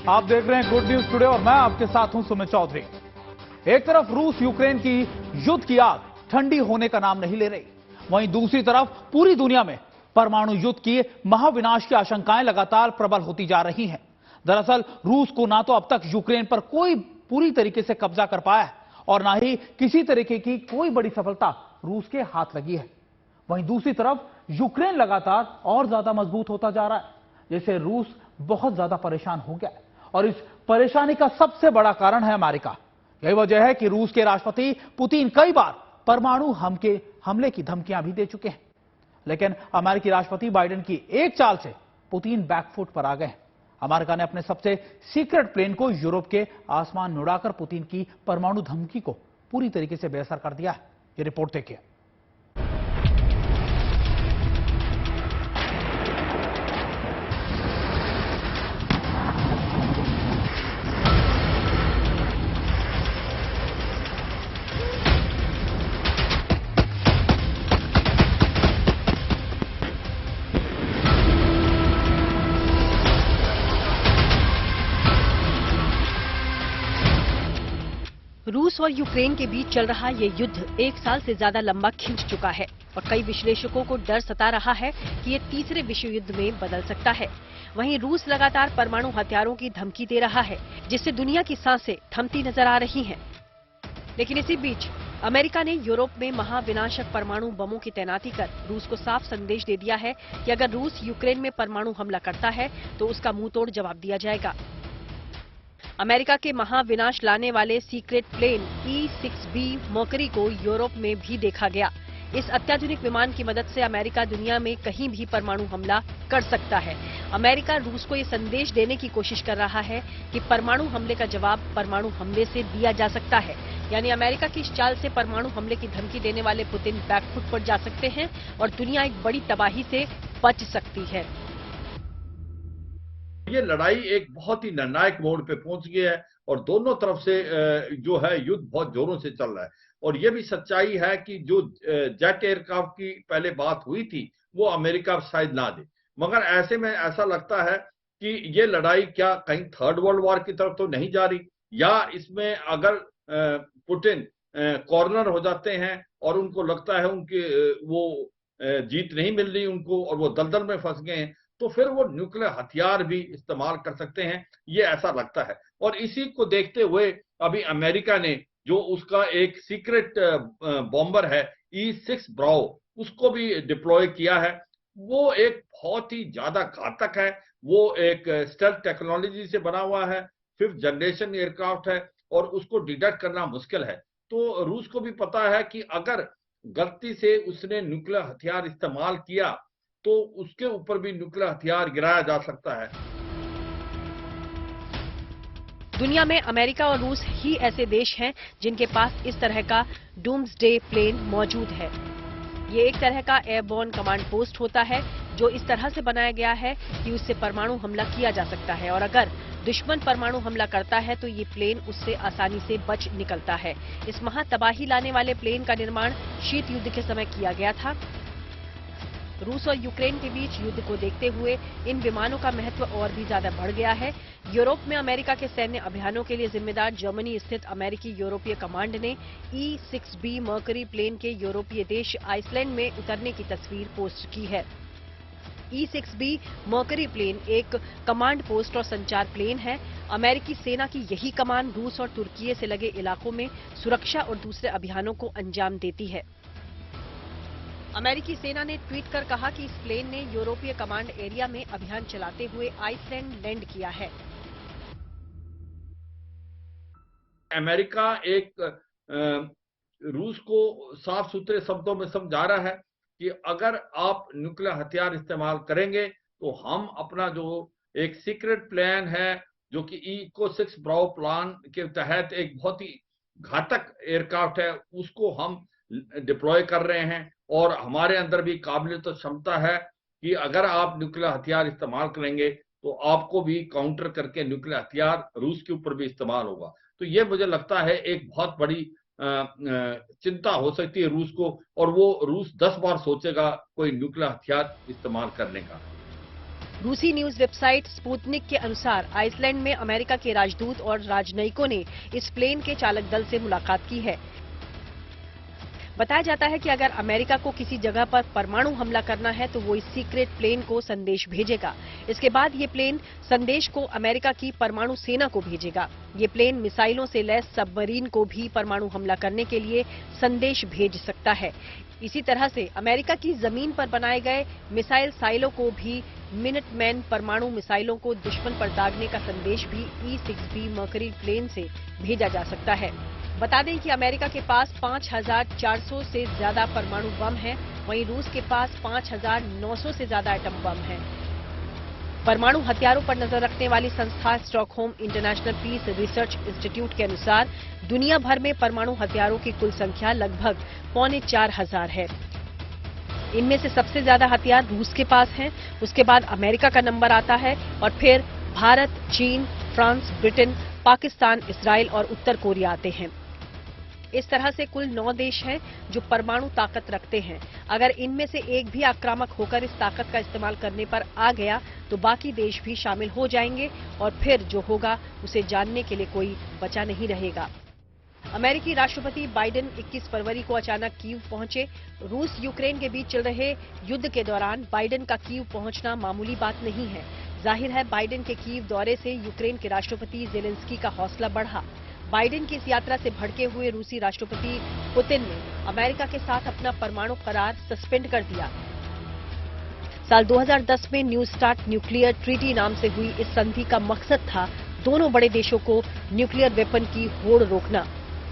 आप देख रहे हैं गुड न्यूज टुडे और मैं आपके साथ हूं सुमित चौधरी। एक तरफ रूस यूक्रेन की युद्ध की आग ठंडी होने का नाम नहीं ले रही, वहीं दूसरी तरफ पूरी दुनिया में परमाणु युद्ध की महाविनाश की आशंकाएं लगातार प्रबल होती जा रही हैं। दरअसल रूस को ना तो अब तक यूक्रेन पर कोई पूरी तरीके से कब्जा कर पाया है और ना ही किसी तरीके की कोई बड़ी सफलता रूस के हाथ लगी है। वहीं दूसरी तरफ यूक्रेन लगातार और ज्यादा मजबूत होता जा रहा है, जिससे रूस बहुत ज्यादा परेशान हो गया है और इस परेशानी का सबसे बड़ा कारण है अमेरिका। यही वजह है कि रूस के राष्ट्रपति पुतिन कई बार परमाणु हमले की धमकियां भी दे चुके हैं, लेकिन अमेरिकी राष्ट्रपति बाइडेन की एक चाल से पुतिन बैकफुट पर आ गए हैं। अमेरिका ने अपने सबसे सीक्रेट प्लेन को यूरोप के आसमान में उड़ाकर पुतिन की परमाणु धमकी को पूरी तरीके से बेअसर कर दिया है। ये रिपोर्ट देखिए। रूस और यूक्रेन के बीच चल रहा ये युद्ध एक साल से ज्यादा लंबा खिंच चुका है और कई विश्लेषकों को डर सता रहा है कि ये तीसरे विश्व युद्ध में बदल सकता है। वहीं रूस लगातार परमाणु हथियारों की धमकी दे रहा है, जिससे दुनिया की सांसें थमती नजर आ रही हैं। लेकिन इसी बीच अमेरिका ने यूरोप में महाविनाशक परमाणु बमों की तैनाती कर रूस को साफ संदेश दे दिया है कि अगर रूस यूक्रेन में परमाणु हमला करता है तो उसका मुंहतोड़ जवाब दिया जाएगा। अमेरिका के महाविनाश लाने वाले सीक्रेट प्लेन E-6B मर्करी को यूरोप में भी देखा गया। इस अत्याधुनिक विमान की मदद से अमेरिका दुनिया में कहीं भी परमाणु हमला कर सकता है। अमेरिका रूस को ये संदेश देने की कोशिश कर रहा है कि परमाणु हमले का जवाब परमाणु हमले से दिया जा सकता है। यानी अमेरिका की इस चाल से परमाणु हमले की धमकी देने वाले पुतिन बैकफुट पर जा सकते हैं और दुनिया एक बड़ी तबाही से बच सकती है। ये लड़ाई एक बहुत ही निर्णायक मोड़ पे पहुंच गई है और दोनों तरफ से जो है युद्ध बहुत जोरों से चल रहा है। और ये भी सच्चाई है कि जो जेट एयरक्राफ्ट की पहले बात हुई थी वो अमेरिका शायद ना दे, मगर ऐसे में ऐसा लगता है कि ये लड़ाई क्या कहीं थर्ड वर्ल्ड वॉर की तरफ तो नहीं जा रही, या इसमें अगर पुतिन कॉर्नर हो जाते हैं और उनको लगता है उनकी वो जीत नहीं मिल रही उनको और वो दलदल में फंस गए हैं, तो फिर वो न्यूक्लियर हथियार भी इस्तेमाल कर सकते हैं, ये ऐसा लगता है। और इसी को देखते हुए अभी अमेरिका ने जो उसका एक सीक्रेट बॉम्बर है E-6 ब्रावो, उसको भी डिप्लॉय किया है। वो एक बहुत ही ज्यादा घातक है, वो एक स्टेल्थ टेक्नोलॉजी से बना हुआ है, 5th जनरेशन एयरक्राफ्ट है और उसको डिटेक्ट करना मुश्किल है। तो रूस को भी पता है कि अगर गलती से उसने न्यूक्लियर हथियार इस्तेमाल किया तो उसके ऊपर भी न्यूक्लियर हथियार गिराया जा सकता है। दुनिया में अमेरिका और रूस ही ऐसे देश हैं जिनके पास इस तरह का डूम्सडे प्लेन मौजूद है। ये एक तरह का एयरबोर्न कमांड पोस्ट होता है जो इस तरह से बनाया गया है कि उससे परमाणु हमला किया जा सकता है और अगर दुश्मन परमाणु हमला करता है तो ये प्लेन उससे आसानी से बच निकलता है। इस महातबाही लाने वाले प्लेन का निर्माण शीत युद्ध के समय किया गया था। रूस और यूक्रेन के बीच युद्ध को देखते हुए इन विमानों का महत्व और भी ज्यादा बढ़ गया है। यूरोप में अमेरिका के सैन्य अभियानों के लिए जिम्मेदार जर्मनी स्थित अमेरिकी यूरोपीय कमांड ने E-6B मर्करी प्लेन के यूरोपीय देश आइसलैंड में उतरने की तस्वीर पोस्ट की है। E-6B मर्करी प्लेन एक कमांड पोस्ट और संचार प्लेन है। अमेरिकी सेना की यही कमान रूस और तुर्की से लगे इलाकों में सुरक्षा और दूसरे अभियानों को अंजाम देती है। अमेरिकी सेना ने ट्वीट कर कहा कि इस प्लेन ने यूरोपीय कमांड एरिया में अभियान चलाते हुए आइसलैंड लैंड किया है। अमेरिका एक रूस को साफ सुथरे शब्दों में समझा रहा है कि अगर आप न्यूक्लियर हथियार इस्तेमाल करेंगे तो हम अपना जो एक सीक्रेट प्लान है जो कि E-6 ब्रावो प्लान के तहत एक बहुत ही घातक एयरक्राफ्ट है उसको हम डिप्लॉय कर रहे हैं और हमारे अंदर भी काबिलियत और क्षमता है कि अगर आप न्यूक्लियर हथियार इस्तेमाल करेंगे तो आपको भी काउंटर करके न्यूक्लियर हथियार रूस के ऊपर भी इस्तेमाल होगा। तो ये मुझे लगता है एक बहुत बड़ी चिंता हो सकती है रूस को, और वो रूस 10 बार सोचेगा कोई न्यूक्लियर हथियार इस्तेमाल करने का। रूसी न्यूज वेबसाइट स्पुतनिक के अनुसार आइसलैंड में अमेरिका के राजदूत और राजनयिकों ने इस प्लेन के चालक दल से मुलाकात की है। बताया जाता है कि अगर अमेरिका को किसी जगह पर परमाणु हमला करना है तो वो इस सीक्रेट प्लेन को संदेश भेजेगा। इसके बाद ये प्लेन संदेश को अमेरिका की परमाणु सेना को भेजेगा। ये प्लेन मिसाइलों से लैस सबमरीन को भी परमाणु हमला करने के लिए संदेश भेज सकता है। इसी तरह से अमेरिका की जमीन पर बनाए गए मिसाइल साइलों को भी मिनटमैन परमाणु मिसाइलों को दुश्मन पर दागने का संदेश भी E-6B मर्करी प्लेन से भेजा जा सकता है। बता दें कि अमेरिका के पास 5,400 से ज्यादा परमाणु बम हैं, वहीं रूस के पास 5,900 से ज्यादा एटम बम हैं। परमाणु हथियारों पर नजर रखने वाली संस्था Stockholm International Peace Research Institute के अनुसार दुनिया भर में परमाणु हथियारों की कुल संख्या लगभग 4,500 है। इनमें से सबसे ज्यादा हथियार रूस के पास हैं, उसके बाद अमेरिका का नंबर आता है और फिर भारत, चीन, फ्रांस, ब्रिटेन, पाकिस्तान, इजराइल और उत्तर कोरिया आते हैं। इस तरह से कुल 9 देश हैं जो परमाणु ताकत रखते हैं। अगर इनमें से एक भी आक्रामक होकर इस ताकत का इस्तेमाल करने पर आ गया तो बाकी देश भी शामिल हो जाएंगे और फिर जो होगा उसे जानने के लिए कोई बचा नहीं रहेगा। अमेरिकी राष्ट्रपति बाइडेन 21 फरवरी को अचानक कीव पहुंचे। रूस यूक्रेन के बीच चल रहे युद्ध के दौरान बाइडेन का कीव पहुंचना मामूली बात नहीं है। जाहिर है बाइडेन के कीव दौरे से यूक्रेन के राष्ट्रपति जेलेंस्की का हौसला बढ़ा। बाइडेन की इस यात्रा से भड़के हुए रूसी राष्ट्रपति पुतिन ने अमेरिका के साथ अपना परमाणु करार सस्पेंड कर दिया। साल 2010 में न्यू स्टार्ट न्यूक्लियर ट्रीटी नाम से हुई इस संधि का मकसद था दोनों बड़े देशों को न्यूक्लियर वेपन की होड़ रोकना।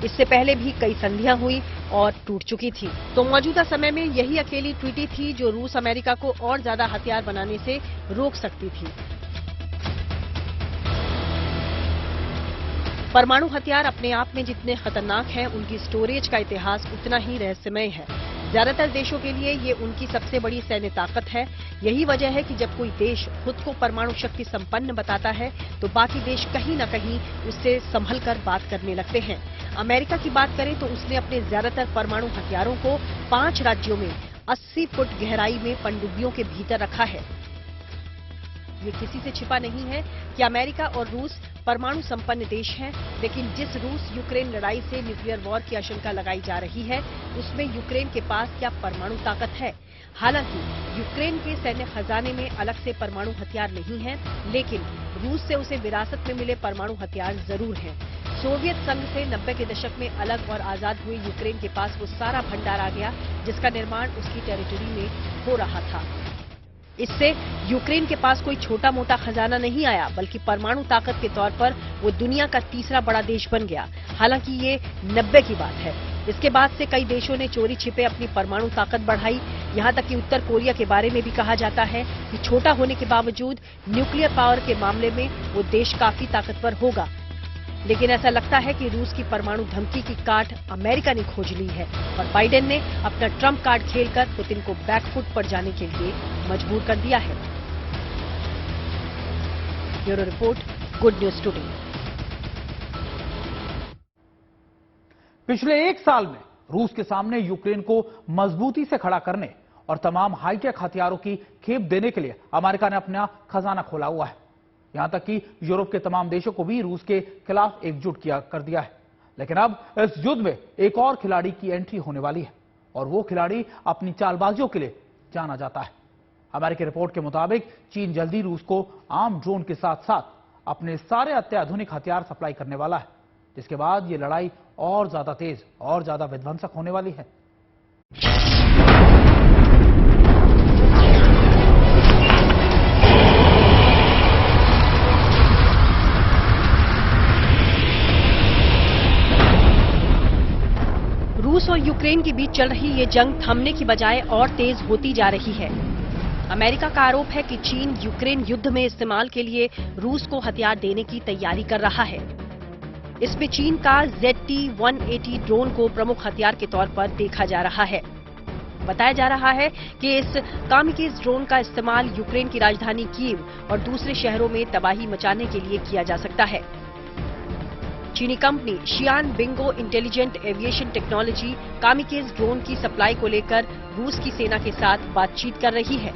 इससे पहले भी कई संधियां हुई और टूट चुकी थी। तो मौजूदा समय में यही अकेली ट्रीटी थी जो रूस अमेरिका को और ज्यादा हथियार बनाने से रोक सकती थी। परमाणु हथियार अपने आप में जितने खतरनाक हैं, उनकी स्टोरेज का इतिहास उतना ही रहस्यमय है। ज्यादातर देशों के लिए ये उनकी सबसे बड़ी सैन्य ताकत है। यही वजह है कि जब कोई देश खुद को परमाणु शक्ति संपन्न बताता है तो बाकी देश कहीं न कहीं उससे संभल कर बात करने लगते हैं। अमेरिका की बात करें तो उसने अपने ज्यादातर परमाणु हथियारों को 5 राज्यों में 80 फुट गहराई में पनडुब्बियों के भीतर रखा है। ये किसी से छिपा नहीं है कि अमेरिका और रूस परमाणु संपन्न देश हैं, लेकिन जिस रूस यूक्रेन लड़ाई से न्यूक्लियर वॉर की आशंका लगाई जा रही है, उसमें यूक्रेन के पास क्या परमाणु ताकत है? हालांकि यूक्रेन के सैन्य खजाने में अलग से परमाणु हथियार नहीं है, लेकिन रूस से उसे विरासत में मिले परमाणु हथियार जरूर हैं। सोवियत संघ से 90 के दशक में अलग और आजाद हुए यूक्रेन के पास वो सारा भंडार आ गया जिसका निर्माण उसकी टेरिटरी में हो रहा था। इससे यूक्रेन के पास कोई छोटा मोटा खजाना नहीं आया, बल्कि परमाणु ताकत के तौर पर वो दुनिया का तीसरा बड़ा देश बन गया। हालांकि ये 90 की बात है। इसके बाद से कई देशों ने चोरी छिपे अपनी परमाणु ताकत बढ़ाई। यहाँ तक कि उत्तर कोरिया के बारे में भी कहा जाता है कि छोटा होने के बावजूद न्यूक्लियर पावर के मामले में वो देश काफी ताकतवर होगा। लेकिन ऐसा लगता है कि रूस की परमाणु धमकी की काट अमेरिका ने खोज ली है और बाइडेन ने अपना ट्रम्प कार्ड खेलकर पुतिन को बैकफुट पर जाने के लिए मजबूर कर दिया है। Bureau report, good news today. पिछले 1 साल में रूस के सामने यूक्रेन को मजबूती से खड़ा करने और तमाम हाईटेक हथियारों की खेप देने के लिए अमेरिका ने अपना खजाना खोला हुआ है। यहां तक कि यूरोप के तमाम देशों को भी रूस के खिलाफ एकजुट कर दिया है। लेकिन अब इस युद्ध में एक और खिलाड़ी की एंट्री होने वाली है और वो खिलाड़ी अपनी चालबाजियों के लिए जाना जाता है। अमेरिकी रिपोर्ट के मुताबिक चीन जल्दी रूस को आम ड्रोन के साथ साथ अपने सारे अत्याधुनिक हथियार सप्लाई करने वाला है, जिसके बाद ये लड़ाई और ज्यादा तेज और ज्यादा विध्वंसक होने वाली है। रूस और यूक्रेन के बीच चल रही ये जंग थमने की बजाय और तेज होती जा रही है। अमेरिका का आरोप है कि चीन यूक्रेन युद्ध में इस्तेमाल के लिए रूस को हथियार देने की तैयारी कर रहा है। इसमें चीन का ZT-180 ड्रोन को प्रमुख हथियार के तौर पर देखा जा रहा है। बताया जा रहा है कि इस कामिकेज ड्रोन का इस्तेमाल यूक्रेन की राजधानी कीव और दूसरे शहरों में तबाही मचाने के लिए किया जा सकता है। चीनी company Xi'an Bingo intelligent aviation technology kamikaze drone की सप्लाई को लेकर रूस की सेना के साथ बातचीत कर रही है।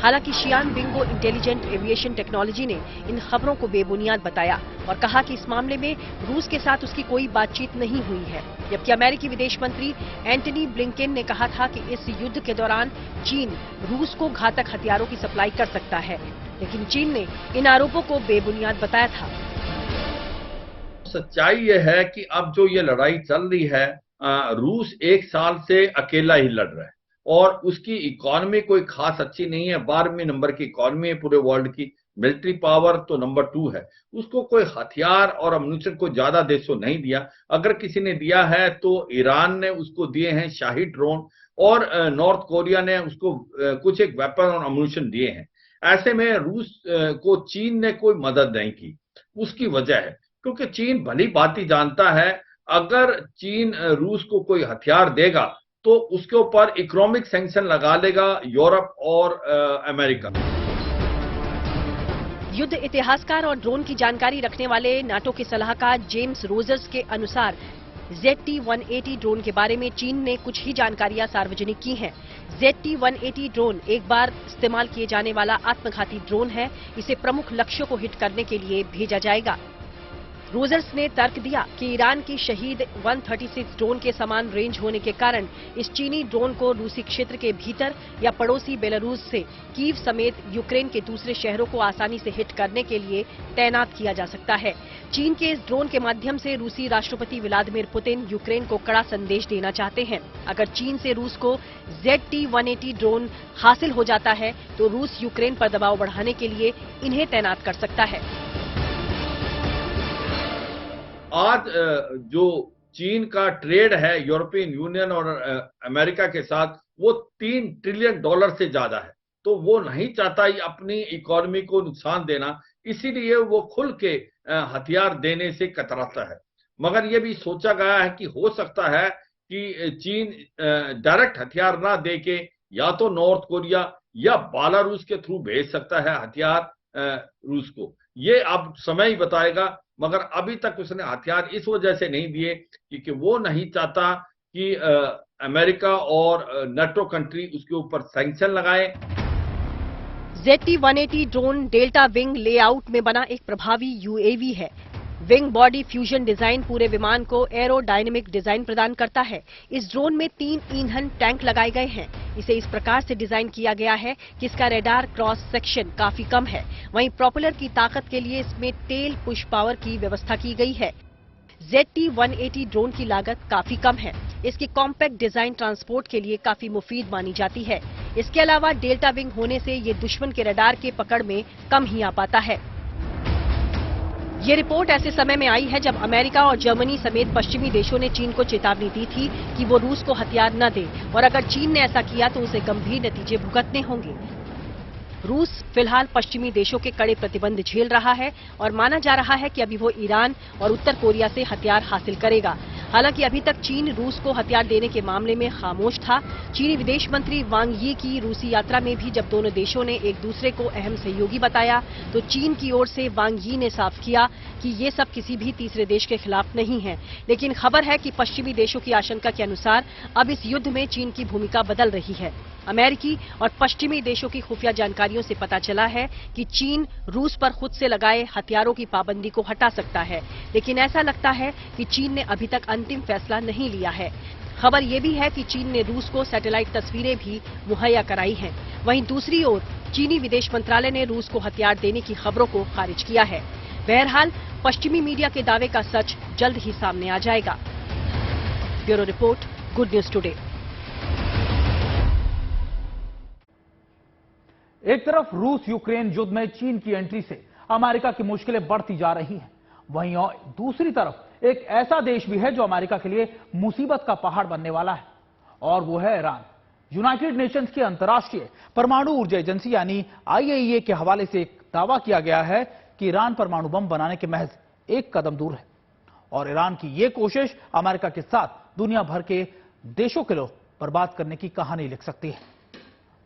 हालांकि शियान बिंगो इंटेलिजेंट एविएशन टेक्नोलॉजी ने इन खबरों को बेबुनियाद बताया और कहा कि इस मामले में रूस के साथ उसकी कोई बातचीत नहीं हुई है। जबकि अमेरिकी विदेश मंत्री एंटनी ब्लिंकेन ने कहा था कि इस युद्ध के दौरान चीन रूस को घातक हथियारों की सप्लाई कर सकता है, लेकिन चीन ने इन आरोपों को बेबुनियाद बताया था। सच्चाई यह है कि अब जो ये लड़ाई चल रही है, रूस 1 साल से अकेला ही लड़ रहा है और उसकी इकोनॉमी कोई खास अच्छी नहीं है। 12वें नंबर की इकोनॉमी है पूरे वर्ल्ड की, मिलिट्री पावर तो नंबर 2 है। उसको कोई हथियार और अम्यूनिशन को ज्यादा देशों नहीं दिया। अगर किसी ने दिया है तो ईरान ने उसको दिए हैं शाही ड्रोन और नॉर्थ कोरिया ने उसको कुछ एक वेपन और अम्यूनिशन दिए हैं। ऐसे में रूस को चीन ने कोई मदद नहीं की। उसकी वजह है क्योंकि चीन भली भांति जानता है अगर चीन रूस को कोई हथियार देगा तो उसके ऊपर इकोनॉमिक सैंक्शन लगा लेगा यूरोप और अमेरिका। युद्ध इतिहासकार और ड्रोन की जानकारी रखने वाले नाटो के सलाहकार जेम्स रोजर्स के अनुसार ZT-180 ड्रोन के बारे में चीन ने कुछ ही जानकारियां सार्वजनिक की हैं। ZT-180 ड्रोन एक बार इस्तेमाल किए जाने वाला आत्मघाती ड्रोन है। इसे प्रमुख लक्ष्यों को हिट करने के लिए भेजा जाएगा। रोजर्स ने तर्क दिया कि ईरान की शहीद 136 ड्रोन के समान रेंज होने के कारण इस चीनी ड्रोन को रूसी क्षेत्र के भीतर या पड़ोसी बेलारूस से कीव समेत यूक्रेन के दूसरे शहरों को आसानी से हिट करने के लिए तैनात किया जा सकता है। चीन के इस ड्रोन के माध्यम से रूसी राष्ट्रपति व्लादिमीर पुतिन यूक्रेन को कड़ा संदेश देना चाहते हैं। अगर चीन से रूस को ZT-180 ड्रोन हासिल हो जाता है तो रूस यूक्रेन पर दबाव बढ़ाने के लिए इन्हें तैनात कर सकता है। आज जो चीन का ट्रेड है यूरोपियन यूनियन और अमेरिका के साथ वो $3 ट्रिलियन से ज्यादा है, तो वो नहीं चाहता अपनी इकोनॉमी को नुकसान देना, इसीलिए वो खुल के हथियार देने से कतराता है। मगर ये भी सोचा गया है कि हो सकता है कि चीन डायरेक्ट हथियार ना दे के या तो नॉर्थ कोरिया या बेलारूस के थ्रू भेज सकता है हथियार रूस को। ये अब समय ही बताएगा, मगर अभी तक उसने हथियार इस वजह से नहीं दिए क्योंकि वो नहीं चाहता कि अमेरिका और नाटो कंट्री उसके ऊपर सैंक्शन लगाए। ZT-180 drone delta wing layout में बना एक प्रभावी UAV है। विंग बॉडी फ्यूजन डिजाइन पूरे विमान को एरोडायनेमिक डिजाइन प्रदान करता है। इस ड्रोन में 3 ईंधन टैंक लगाए गए हैं। इसे इस प्रकार से डिजाइन किया गया है कि इसका रेडार क्रॉस सेक्शन काफी कम है। वहीं प्रोपेलर की ताकत के लिए इसमें टेल पुश पावर की व्यवस्था की गई है। ZT-180 ड्रोन की लागत काफी कम है। इसकी कॉम्पैक्ट डिजाइन ट्रांसपोर्ट के लिए काफी मुफीद मानी जाती है। इसके अलावा डेल्टा विंग होने से ये दुश्मन के रडार के पकड़ में कम ही आ पाता है। ये रिपोर्ट ऐसे समय में आई है जब अमेरिका और जर्मनी समेत पश्चिमी देशों ने चीन को चेतावनी दी थी कि वो रूस को हथियार न दे और अगर चीन ने ऐसा किया तो उसे गंभीर नतीजे भुगतने होंगे। रूस फिलहाल पश्चिमी देशों के कड़े प्रतिबंध झेल रहा है और माना जा रहा है कि अभी वो ईरान और उत्तर कोरिया से हथियार हासिल करेगा। हालांकि अभी तक चीन रूस को हथियार देने के मामले में खामोश था। चीनी विदेश मंत्री वांग यी की रूसी यात्रा में भी जब दोनों देशों ने एक दूसरे को अहम सहयोगी बताया तो चीन की ओर से वांग यी ने साफ किया कि ये सब किसी भी तीसरे देश के खिलाफ नहीं है। लेकिन खबर है कि पश्चिमी देशों की आशंका के अनुसार अब इस युद्ध में चीन की भूमिका बदल रही है। अमेरिकी और पश्चिमी देशों की खुफिया जानकारियों से पता चला है कि चीन रूस पर खुद से लगाए हथियारों की पाबंदी को हटा सकता है, लेकिन ऐसा लगता है कि चीन ने अभी तक अंतिम फैसला नहीं लिया है। खबर ये भी है कि चीन ने रूस को सैटेलाइट तस्वीरें भी मुहैया कराई हैं। वहीं दूसरी ओर चीनी विदेश मंत्रालय ने रूस को हथियार देने की खबरों को खारिज किया है। बहरहाल पश्चिमी मीडिया के दावे का सच जल्द ही सामने आ जाएगा। Bureau report, good news today. एक तरफ रूस यूक्रेन युद्ध में चीन की एंट्री से अमेरिका की मुश्किलें बढ़ती जा रही हैं, वहीं और दूसरी तरफ एक ऐसा देश भी है जो अमेरिका के लिए मुसीबत का पहाड़ बनने वाला है, और वो है ईरान। यूनाइटेड नेशंस की अंतर्राष्ट्रीय परमाणु ऊर्जा एजेंसी यानी IAEA के हवाले से एक दावा किया गया है कि ईरान परमाणु बम बनाने के महज एक कदम दूर है, और ईरान की यह कोशिश अमेरिका के साथ दुनिया भर के देशों के लोग बर्बाद करने की कहानी लिख सकती है।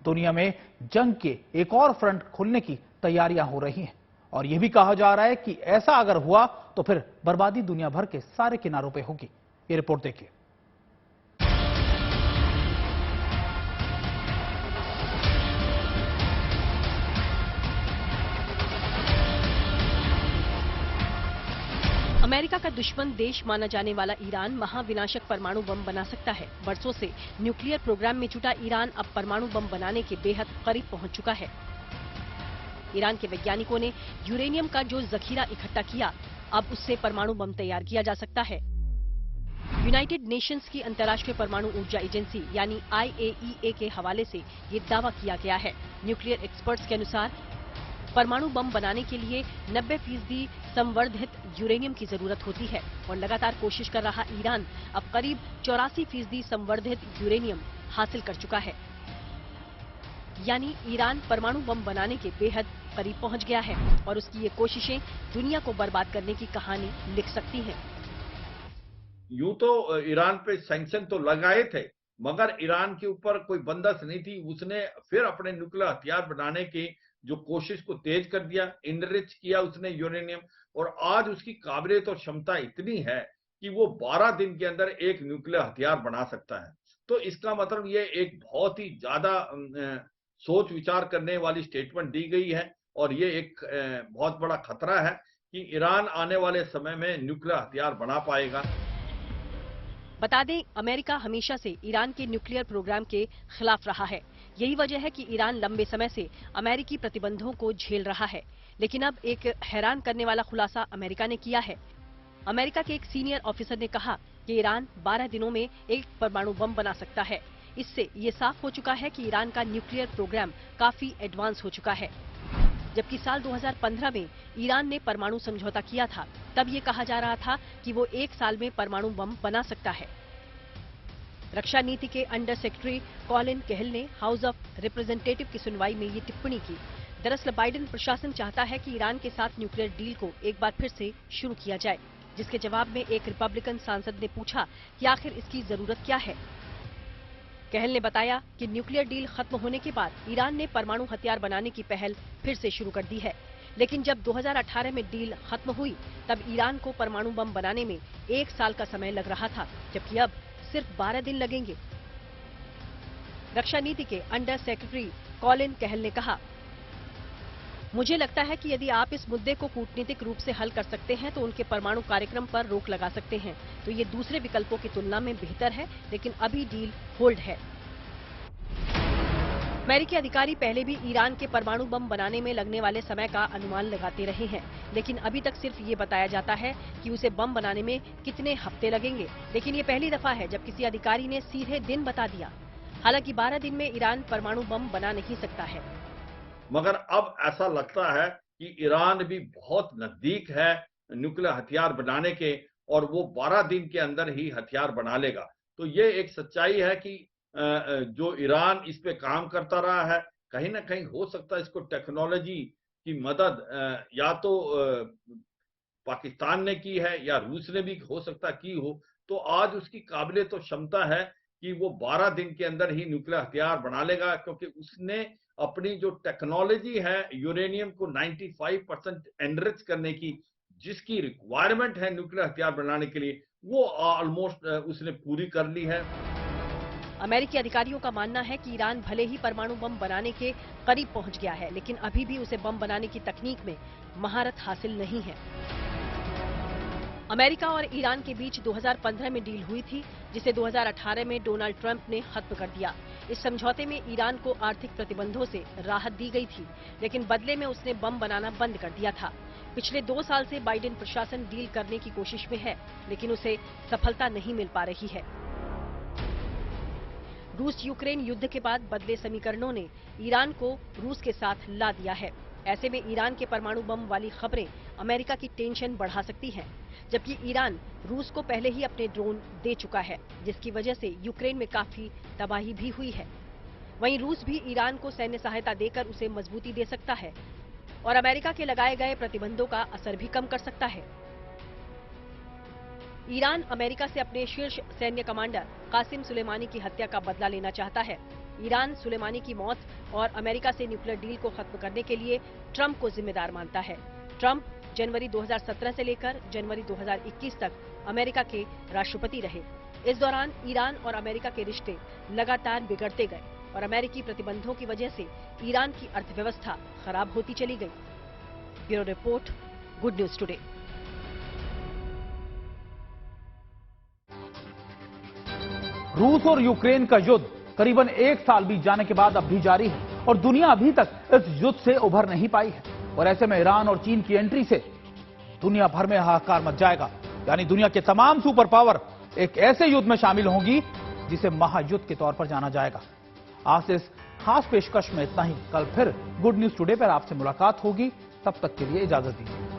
दुनिया में जंग के एक और फ्रंट खुलने की तैयारियां हो रही हैं, और यह भी कहा जा रहा है कि ऐसा अगर हुआ तो फिर बर्बादी दुनिया भर के सारे किनारों पे होगी। ये रिपोर्ट देखिए। अमेरिका का दुश्मन देश माना जाने वाला ईरान महाविनाशक परमाणु बम बना सकता है। बरसों से न्यूक्लियर प्रोग्राम में जुटा ईरान अब परमाणु बम बनाने के बेहद करीब पहुंच चुका है। ईरान के वैज्ञानिकों ने यूरेनियम का जो जखीरा इकट्ठा किया, अब उससे परमाणु बम तैयार किया जा सकता है। यूनाइटेड नेशंस की अंतर्राष्ट्रीय परमाणु ऊर्जा एजेंसी यानी IAEA के हवाले से ये दावा किया गया है। न्यूक्लियर एक्सपर्ट्स के अनुसार परमाणु बम बनाने के लिए 90% संवर्धित यूरेनियम की जरूरत होती है और लगातार कोशिश कर रहा ईरान अब करीब 84% संवर्धित यूरेनियम हासिल कर चुका है। यानी ईरान परमाणु बम बनाने के बेहद करीब पहुंच गया है और उसकी ये कोशिशें दुनिया को बर्बाद करने की कहानी लिख सकती हैं। यूं तो ईरान पे सैंक्शन तो लगाए थे, मगर ईरान के ऊपर कोई बंदश नहीं थी। उसने फिर अपने न्यूक्लियर हथियार बनाने की जो कोशिश को तेज कर दिया, इनरिच किया उसने यूरेनियम, और आज उसकी काबिलियत और क्षमता इतनी है कि वो 12 दिन के अंदर एक न्यूक्लियर हथियार बना सकता है। तो इसका मतलब ये एक बहुत ही ज्यादा सोच विचार करने वाली स्टेटमेंट दी गई है और ये एक बहुत बड़ा खतरा है कि ईरान आने वाले समय में न्यूक्लियर हथियार बना पाएगा। बता दें, अमेरिका हमेशा से ईरान के न्यूक्लियर प्रोग्राम के खिलाफ रहा है। यही वजह है कि ईरान लंबे समय से अमेरिकी प्रतिबंधों को झेल रहा है। लेकिन अब एक हैरान करने वाला खुलासा अमेरिका ने किया है। अमेरिका के एक सीनियर ऑफिसर ने कहा कि ईरान 12 दिनों में एक परमाणु बम बना सकता है। इससे ये साफ हो चुका है कि ईरान का न्यूक्लियर प्रोग्राम काफी एडवांस हो चुका है। जबकि साल 2015 में ईरान ने परमाणु समझौता किया था, तब ये कहा जा रहा था कि वो 1 साल में परमाणु बम बना सकता है। रक्षा नीति के अंडर सेक्रेटरी कॉलिन केहल ने हाउस ऑफ रिप्रेजेंटेटिव की सुनवाई में ये टिप्पणी की। दरअसल बाइडेन प्रशासन चाहता है कि ईरान के साथ न्यूक्लियर डील को एक बार फिर से शुरू किया जाए, जिसके जवाब में एक रिपब्लिकन सांसद ने पूछा कि आखिर इसकी जरूरत क्या है। केहल ने बताया कि न्यूक्लियर डील खत्म होने के बाद ईरान ने परमाणु हथियार बनाने की पहल फिर से शुरू कर दी है। लेकिन जब 2018 में डील खत्म हुई, तब ईरान को परमाणु बम बनाने में 1 साल का समय लग रहा था, जबकि अब सिर्फ 12 दिन लगेंगे। रक्षा नीति के अंडर सेक्रेटरी कॉलिन केहल ने कहा, मुझे लगता है कि यदि आप इस मुद्दे को कूटनीतिक रूप से हल कर सकते हैं तो उनके परमाणु कार्यक्रम पर रोक लगा सकते हैं। तो ये दूसरे विकल्पों की तुलना में बेहतर है, लेकिन अभी डील होल्ड है। अमेरिकी अधिकारी पहले भी ईरान के परमाणु बम बनाने में लगने वाले समय का अनुमान लगाते रहे हैं, लेकिन अभी तक सिर्फ ये बताया जाता है कि उसे बम बनाने में कितने हफ्ते लगेंगे। लेकिन ये पहली दफा है जब किसी अधिकारी ने सीधे दिन बता दिया। हालांकि 12 दिन में ईरान परमाणु बम बना नहीं सकता है, मगर अब ऐसा लगता है कि ईरान भी बहुत नजदीक है न्यूक्लियर हथियार बनाने के, और वो 12 दिन के अंदर ही हथियार बना लेगा। तो ये एक सच्चाई है कि जो ईरान इस पे काम करता रहा है, कहीं ना कहीं हो सकता है इसको टेक्नोलॉजी की मदद या तो पाकिस्तान ने की है या रूस ने भी हो सकता की हो। तो आज उसकी काबिलियत और क्षमता है कि वो 12 दिन के अंदर ही न्यूक्लियर हथियार बना लेगा, क्योंकि उसने अपनी जो टेक्नोलॉजी है यूरेनियम को 95% एनरिच करने की, जिसकी रिक्वायरमेंट है न्यूक्लियर हथियार बनाने के लिए, वो ऑलमोस्ट उसने पूरी कर ली है। अमेरिकी अधिकारियों का मानना है कि ईरान भले ही परमाणु बम बनाने के करीब पहुंच गया है, लेकिन अभी भी उसे बम बनाने की तकनीक में महारत हासिल नहीं है। अमेरिका और ईरान के बीच 2015 में डील हुई थी, जिसे 2018 में डोनाल्ड ट्रंप ने खत्म कर दिया। इस समझौते में ईरान को आर्थिक प्रतिबंधों से राहत दी गई थी, लेकिन बदले में उसने बम बनाना बंद कर दिया था। पिछले 2 साल से बाइडेन प्रशासन डील करने की कोशिश में है, लेकिन उसे सफलता नहीं मिल पा रही है। रूस यूक्रेन युद्ध के बाद बदले समीकरणों ने ईरान को रूस के साथ ला दिया है। ऐसे में ईरान के परमाणु बम वाली खबरें अमेरिका की टेंशन बढ़ा सकती हैं, जबकि ईरान रूस को पहले ही अपने ड्रोन दे चुका है, जिसकी वजह से यूक्रेन में काफी तबाही भी हुई है। वहीं रूस भी ईरान को सैन्य सहायता देकर उसे मजबूती दे सकता है और अमेरिका के लगाए गए प्रतिबंधों का असर भी कम कर सकता है। ईरान अमेरिका से अपने शीर्ष सैन्य कमांडर कासिम सुलेमानी की हत्या का बदला लेना चाहता है। ईरान सुलेमानी की मौत और अमेरिका से न्यूक्लियर डील को खत्म करने के लिए ट्रंप को जिम्मेदार मानता है। ट्रंप जनवरी 2017 से लेकर जनवरी 2021 तक अमेरिका के राष्ट्रपति रहे। इस दौरान ईरान और अमेरिका के रिश्ते लगातार बिगड़ते गए और अमेरिकी प्रतिबंधों की वजह से ईरान की अर्थव्यवस्था खराब होती चली गई। Bureau report, good news today. रूस और यूक्रेन का युद्ध करीबन 1 साल बीत जाने के बाद अब भी जारी है और दुनिया अभी तक इस युद्ध से उभर नहीं पाई है। और ऐसे में ईरान और चीन की एंट्री से दुनिया भर में हाहाकार मच जाएगा। यानी दुनिया के तमाम सुपर पावर एक ऐसे युद्ध में शामिल होंगी जिसे महायुद्ध के तौर पर जाना जाएगा। आज से इस खास पेशकश में इतना ही। कल फिर गुड न्यूज टुडे पर आपसे मुलाकात होगी। तब तक के लिए इजाजत दीजिए।